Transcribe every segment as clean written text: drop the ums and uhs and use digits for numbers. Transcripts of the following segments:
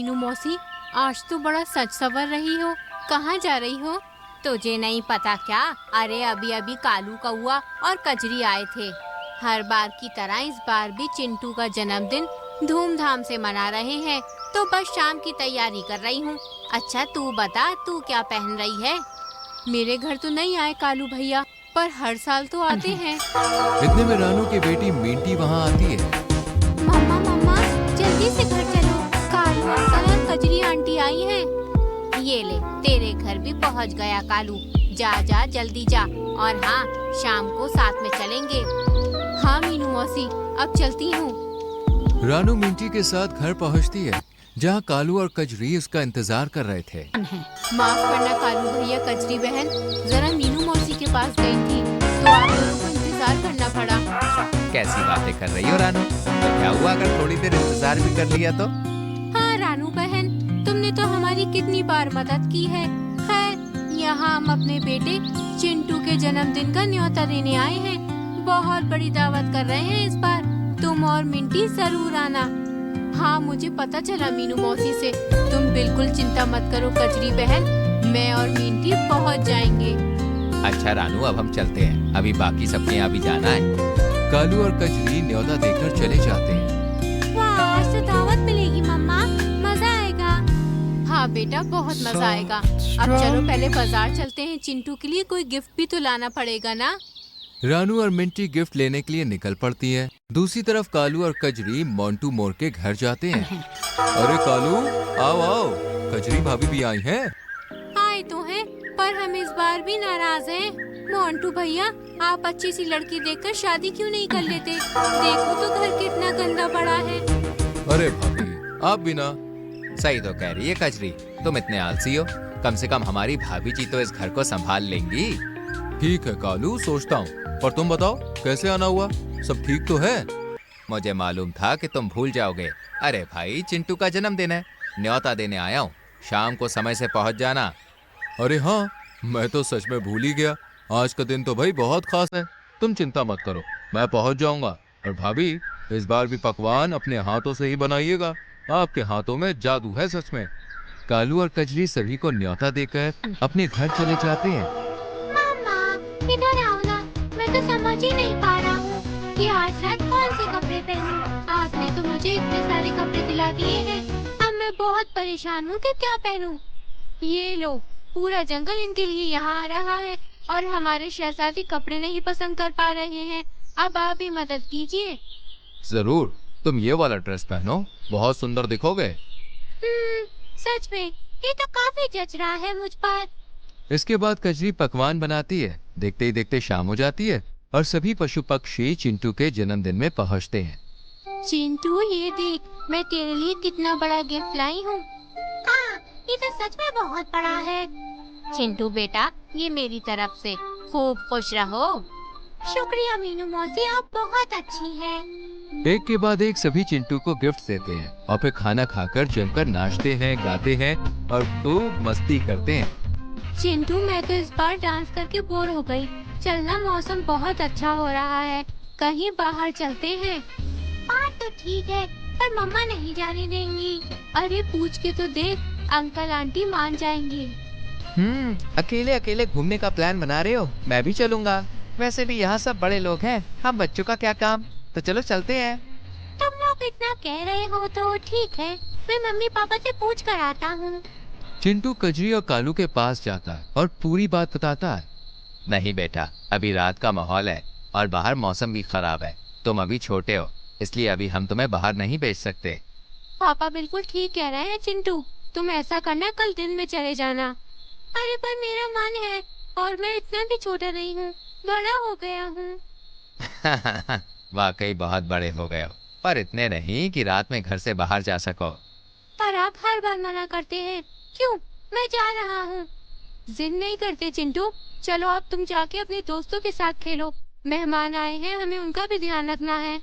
मीनू मौसी, आज तो बड़ा सच सवर रही हो। कहाँ जा रही हो? तुझे नहीं पता क्या? अरे अभी अभी कालू कौआ और कजरी आए थे। हर बार की तरह इस बार भी चिंटू का जन्मदिन धूमधाम से मना रहे हैं, तो बस शाम की तैयारी कर रही हूँ। अच्छा तू बता, तू क्या पहन रही है? मेरे घर तो नहीं आए कालू भैया, पर हर साल तो आते हैं। इतने में रानू की बेटी मिंटी वहाँ आती है। मम्मा मम्मा, जल्दी से घर चलो, कालू अंकल और कजरी आंटी आई हैं। ये ले, तेरे घर भी पहुँच गया कालू। जा जा जल्दी जा, और हाँ, शाम को साथ में चलेंगे। हाँ मीनू मौसी, अब चलती हूँ। रानू मिंटी के साथ घर पहुँचती है, जहाँ कालू और कजरी उसका इंतजार कर रहे थे। माफ करना कालू भैया, कजरी बहन, जरा मीनू मौसी के पास गई थी, तो आप लोगों को इंतजार करना पड़ा। कैसी बातें कर रही हो रानू? तो क्या हुआ अगर थोड़ी देर इंतजार भी कर लिया तो? हाँ रानू बहन, तुमने तो हमारी कितनी बार मदद की है। खैर, यहाँ हम अपने बेटे चिंटू के जन्मदिन का न्योता देने आए हैं। बहुत बड़ी दावत कर रहे हैं इस बार, तुम और मिंटी जरूर आना। हाँ मुझे पता चला मीनू मौसी से। तुम बिल्कुल चिंता मत करो कजरी बहन, मैं और मिंटी पहुँच जाएंगे। अच्छा रानू, अब हम चलते हैं, अभी बाकी सबके यहाँ भी जाना है। कालू और कजरी न्योता देकर चले जाते हैं। वाह, आज तो दावत मिलेगी मम्मा, मजा आएगा। हाँ बेटा, बहुत मजा आएगा। अब चलो पहले बाजार चलते हैं, चिंटू के लिए कोई गिफ्ट भी तो लाना पड़ेगा ना। रानू और मिंटी गिफ्ट लेने के लिए निकल पड़ती है। दूसरी तरफ कालू और कजरी मोंटू मोर के घर जाते हैं। अरे कालू, आओ आओ, कजरी भाभी भी आई हैं। आए तो हैं, पर हम इस बार भी नाराज हैं। मोंटू भैया, आप अच्छी सी लड़की देखकर शादी क्यों नहीं कर लेते? देखो तो घर कितना गंदा पड़ा है। अरे भाभी, आप भी ना। सही तो कह रही है कजरी, तुम इतने आलसी हो। कम से कम हमारी भाभी जी तो इस घर को संभाल लेंगी। ठीक है कालू, सोचता हूँ, पर तुम बताओ कैसे आना हुआ? सब ठीक तो है? मुझे मालूम था कि तुम भूल जाओगे। अरे भाई, चिंटू का जन्मदिन है, न्योता देने आया हूँ, शाम को समय से पहुँच जाना। अरे हाँ, मैं तो सच में भूल ही गया। आज का दिन तो भाई बहुत खास है। तुम चिंता मत करो, मैं पहुंच जाऊंगा। और भाभी, इस बार भी पकवान अपने हाथों से ही बनाइएगा। आपके हाथों में जादू है सच में। कालू और कजरी सभी को न्योता देकर अपने घर चले जाते हैं। मामा, इधर आओ ना, मैं तो समझ ही नहीं पा रहा हूँ कि आज रात कौन से कपड़े पहनूं। आपने तो मुझे इतने सारे कपड़े दिला दिए हैं, अब मैं बहुत परेशान हूँ कि क्या पहनूं। ये लो, पूरा जंगल इनके लिए यहाँ आ रहा है, और हमारे शहजादी कपड़े नहीं पसंद कर पा रहे हैं। अब आप ही मदद कीजिए। जरूर, तुम ये वाला ड्रेस पहनो, बहुत सुंदर दिखोगे। सच में, ये तो काफी जच रहा है मुझ पर। इसके बाद कजरी पकवान बनाती है। देखते ही देखते शाम हो जाती है और सभी पशु पक्षी चिंटू के जन्मदिन में पहुंचते हैं। चिंटू, ये देख, मैं तेरे लिए कितना बड़ा गिफ्ट लाई हूँ। ये तो सच में बहुत बड़ा है। चिंटू बेटा, ये मेरी तरफ से, खूब खुश रहो। शुक्रिया मीनू मौसी, आप बहुत अच्छी हैं। एक के बाद एक सभी चिंटू को गिफ्ट देते हैं और फिर खाना खाकर जमकर नाचते हैं, गाते हैं और खूब मस्ती करते हैं। चिंटू, मैं तो इस बार डांस करके बोर हो गई। चलना, मौसम बहुत अच्छा हो रहा है, कहीं बाहर चलते हैं। बात तो ठीक है, पर मम्मा नहीं जाने देंगी। अरे पूछ के तो देख, अंकल आंटी मान जाएंगे। अकेले अकेले घूमने का प्लान बना रहे हो? मैं भी चलूंगा। वैसे भी यहाँ सब बड़े लोग हैं, हम बच्चों का क्या काम। तो चलो चलते हैं। तुम लोग इतना कह रहे हो तो ठीक है, मैं मम्मी पापा से पूछ कर आता हूँ। चिंटू कजरी और कालू के पास जाता है और पूरी बात बताता है। नहीं बेटा, अभी रात का माहौल है और बाहर मौसम भी खराब है। तुम अभी छोटे हो, इसलिए अभी हम तुम्हें बाहर नहीं भेज सकते। पापा बिल्कुल ठीक कह रहे हैं चिंटू, तुम ऐसा करना, कल दिन में चले जाना। अरे पर मेरा मन है, और मैं इतना भी छोटा नहीं हूँ, बड़ा हो गया हूँ। वाकई बहुत बड़े हो गए हो, पर इतने नहीं कि रात में घर से बाहर जा सको। पर आप हर बार मना करते हैं, क्यों? मैं जा रहा हूँ। जिद नहीं करते चिंटू, चलो अब तुम जाके अपने दोस्तों के साथ खेलो। मेहमान आए हैं, हमें उनका भी ध्यान रखना है।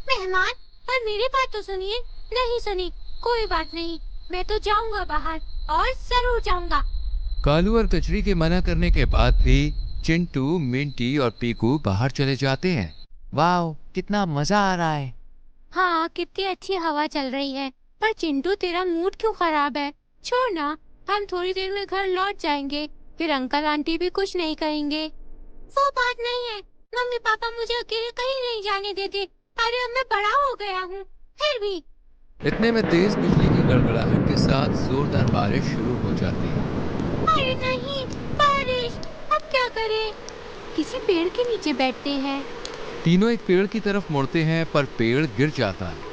मेहमान? पर मेरी बात तो सुनिए। नहीं सुनी, कोई बात नहीं, मैं तो जाऊंगा बाहर, और जरूर जाऊंगा। कालू और कजरी के मना करने के बाद भी चिंटू, मिंटी और पीकू बाहर चले जाते हैं। वाह, कितना मजा आ रहा है। हाँ, कितनी अच्छी हवा चल रही है, पर चिंटू तेरा मूड क्यों खराब है? छोड़ ना, हम थोड़ी देर में घर लौट जाएंगे, फिर अंकल आंटी भी कुछ नहीं कहेंगे। वो बात नहीं है, मम्मी पापा मुझे अकेले कहीं नहीं जाने देते। अरे अब मैं बड़ा हो गया हूँ, फिर भी। इतने में तेज बिजली की गड़गड़ाहट के साथ जोरदार बारिश शुरू हो जाती है। अरे नहीं, बारिश, अब क्या करें? किसी पेड़ के नीचे बैठते हैं। तीनों एक पेड़ की तरफ मुड़ते हैं पर पेड़ गिर जाता है।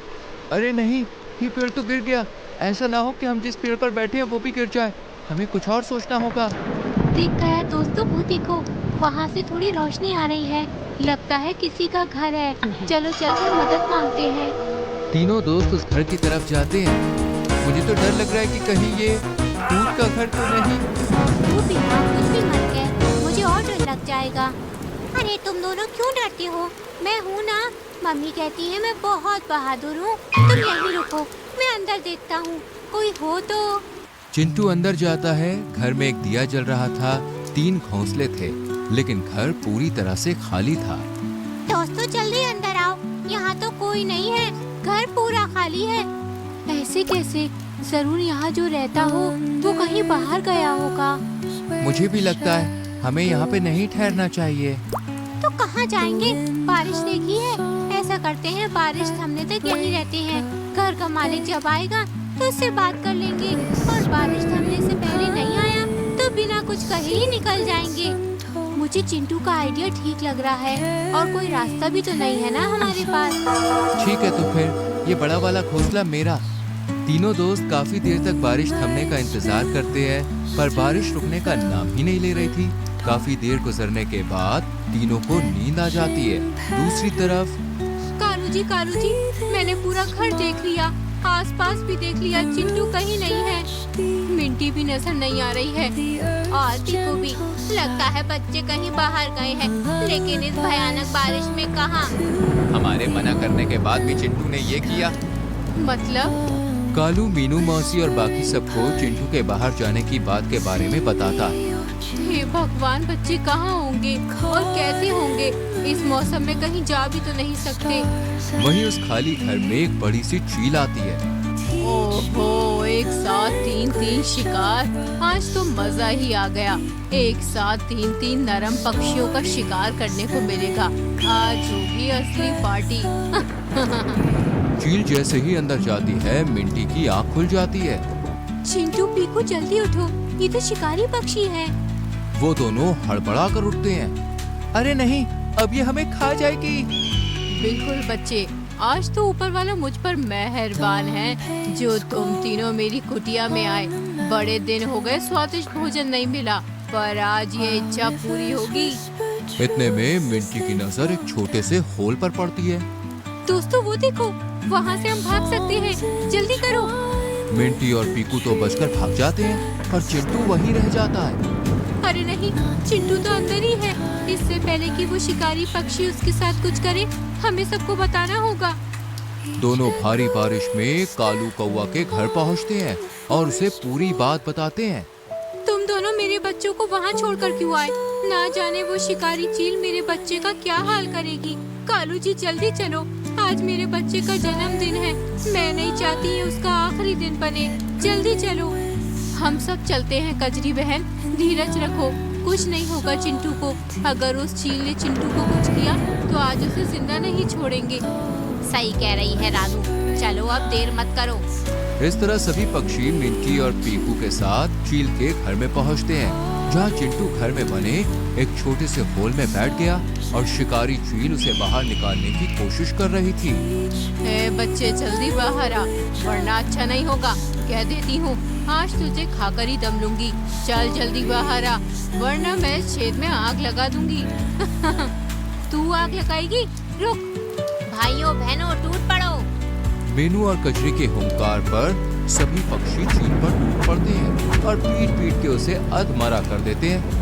अरे नहीं, ये पेड़ तो गिर गया। ऐसा ना हो कि हम जिस पेड़ पर बैठे हैं वो भी गिर जाए। हमें कुछ और सोचना होगा। दिख गया दोस्तों, वो देखो, वहाँ से थोड़ी रोशनी आ रही है। लगता है किसी का घर है। चलो चलकर मदद मांगते हैं। तीनों दोस्त उस घर की तरफ जाते हैं। मुझे तो डर लग रहा है कि कहीं ये भूत का घर तो नहीं। तू बिना कुछ भी मत कह, मुझे और डर लग जाएगा। अरे तुम दोनों क्यों डरते हो? मैं हूँ ना, मम्मी कहती है मैं बहुत बहादुर हूँ। तुम यहीं रुको, मैं अंदर देखता हूँ, कोई हो तो। चिंटू अंदर जाता है। घर में एक दिया जल रहा था। 3 घोंसले थे, लेकिन घर पूरी तरह से खाली था। दोस्तों जल्दी अंदर आओ, यहाँ तो कोई नहीं है, घर पूरा खाली है। ऐसे कैसे? जरूर यहाँ जो रहता हो वो कहीं बाहर गया होगा। मुझे भी लगता है हमें यहाँ पे नहीं ठहरना चाहिए। तो कहाँ जाएंगे? बारिश देखी है, ऐसा करते हैं बारिश थमने तक यहीं रहते हैं। घर का मालिक जब आएगा तो उससे बात कर लेंगे, और बारिश थमने से पहले नहीं आया तो बिना कुछ कहे ही निकल जाएंगे। मुझे चिंटू का आइडिया ठीक लग रहा है, और कोई रास्ता भी तो नहीं है ना हमारे पास। ठीक है, तो फिर ये बड़ा वाला घोंसला मेरा। तीनों दोस्त काफी देर तक बारिश थमने का इंतजार करते हैं, पर बारिश रुकने का नाम ही नहीं ले रही थी। काफी देर गुजरने के बाद तीनों को नींद आ जाती है। दूसरी तरफ कालू जी, मैंने पूरा घर देख लिया, आसपास भी देख लिया, चिंटू कहीं नहीं है। मिंटी भी नजर नहीं आ रही है, और पीकू भी। लगता है बच्चे कहीं बाहर गए हैं, लेकिन इस भयानक बारिश में कहाँ? हमारे मना करने के बाद भी चिंटू ने ये किया। मतलब? कालू, मीनू मौसी और बाकी सबको चिंटू के बाहर जाने की बात के बारे में बताता है। हे भगवान, बच्चे कहाँ होंगे और कैसे होंगे? इस मौसम में कहीं जा भी तो नहीं सकते। वहीं उस खाली घर में एक बड़ी सी चील आती है। ओहो, एक साथ 3 शिकार, आज तो मजा ही आ गया। एक साथ 3 नरम पक्षियों का शिकार करने को मिलेगा। आज होगी असली पार्टी। चील जैसे ही अंदर जाती है, मिंटी की आँख खुल जाती है। चिंटू, पीकू जल्दी उठो, ये तो शिकारी पक्षी है। वो दोनों हड़बड़ा कर उठते हैं। अरे नहीं, अब ये हमें खा जाएगी। बिल्कुल बच्चे, आज तो ऊपर वाला मुझ पर मेहरबान है जो तुम तीनों मेरी कुटिया में आए। बड़े दिन हो गए स्वादिष्ट भोजन नहीं मिला, पर आज ये इच्छा पूरी होगी। इतने में मिंटी की नजर एक छोटे से होल पर पड़ती है। दोस्तों वो देखो, वहाँ से हम भाग सकते हैं, जल्दी करो। मिंटी और पीकू तो बचकर भाग जाते हैं, पर चिंटू वहीं रह जाता है। अरे नहीं, चिंटू तो अंदर ही है। इससे पहले कि वो शिकारी पक्षी उसके साथ कुछ करे, हमें सबको बताना होगा। दोनों भारी बारिश में कालू कौवा के घर पहुंचते हैं और उसे पूरी बात बताते हैं। तुम दोनों मेरे बच्चों को वहाँ छोड़कर क्यों आए? ना जाने वो शिकारी चील मेरे बच्चे का क्या हाल करेगी। कालू जी जल्दी चलो, आज मेरे बच्चे का जन्मदिन है। मैं नहीं चाहती ये उसका आखिरी दिन बने। जल्दी चलो। हम सब चलते हैं कजरी बहन, धीरज रखो, कुछ नहीं होगा चिंटू को। अगर उस चील ने चिंटू को कुछ किया तो आज उसे जिंदा नहीं छोड़ेंगे। सही कह रही है रानू, चलो अब देर मत करो। इस तरह सभी पक्षी मिंटी और पीकू के साथ चील के घर में पहुंचते हैं, जहां चिंटू घर में बने एक छोटे से होल में बैठ गया और शिकारी चील उसे बाहर निकालने की कोशिश कर रही थी। बच्चे जल्दी बाहर आ, वरना अच्छा नहीं होगा। कह देती हूँ, आज तुझे खाकर ही दम लूंगी। चल जल्दी बाहर आ, वरना मैं इस छेद में आग लगा दूंगी। तू आग लगाएगी? रुक। भाइयों बहनों, टूट पड़ो। मीनू और कजरी के हुंकार पर सभी पक्षी चील पर टूट पड़ते हैं और पीट पीट के उसे अधमरा कर देते हैं।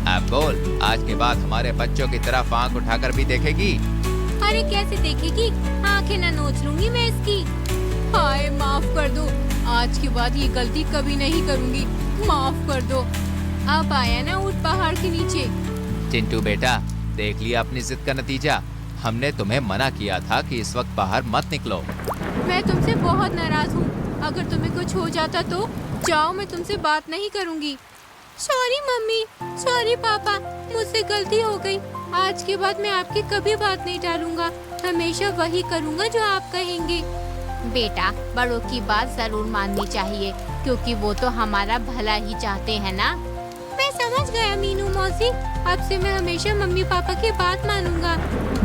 अब बोल, आज के बाद हमारे बच्चों की तरफ आंख उठाकर भी देखेगी? अरे कैसे देखेगी? आंखें न नोच लूंगी मैं इसकी। हाय माफ कर दो, आज के बाद ये गलती कभी नहीं करूंगी, माफ कर दो। अब आया ना ऊंट पहाड़ के नीचे। चिंटू बेटा, देख लिया अपनी जिद का नतीजा। हमने तुम्हें मना किया था कि इस वक्त बाहर मत निकलो। मैं तुमसे बहुत नाराज हूँ। अगर तुम्हें कुछ हो जाता तो जाओ, मैं तुमसे बात नहीं करूँगी। सॉरी मम्मी, सॉरी पापा, मुझसे गलती हो गई। आज के बाद मैं आपकी कभी बात नहीं टालूंगा, हमेशा वही करूँगा जो आप कहेंगे। बेटा, बड़ों की बात जरूर माननी चाहिए, क्योंकि वो तो हमारा भला ही चाहते हैं ना। मैं समझ गया मीनू मौसी, अब से मैं हमेशा मम्मी पापा की बात मानूंगा।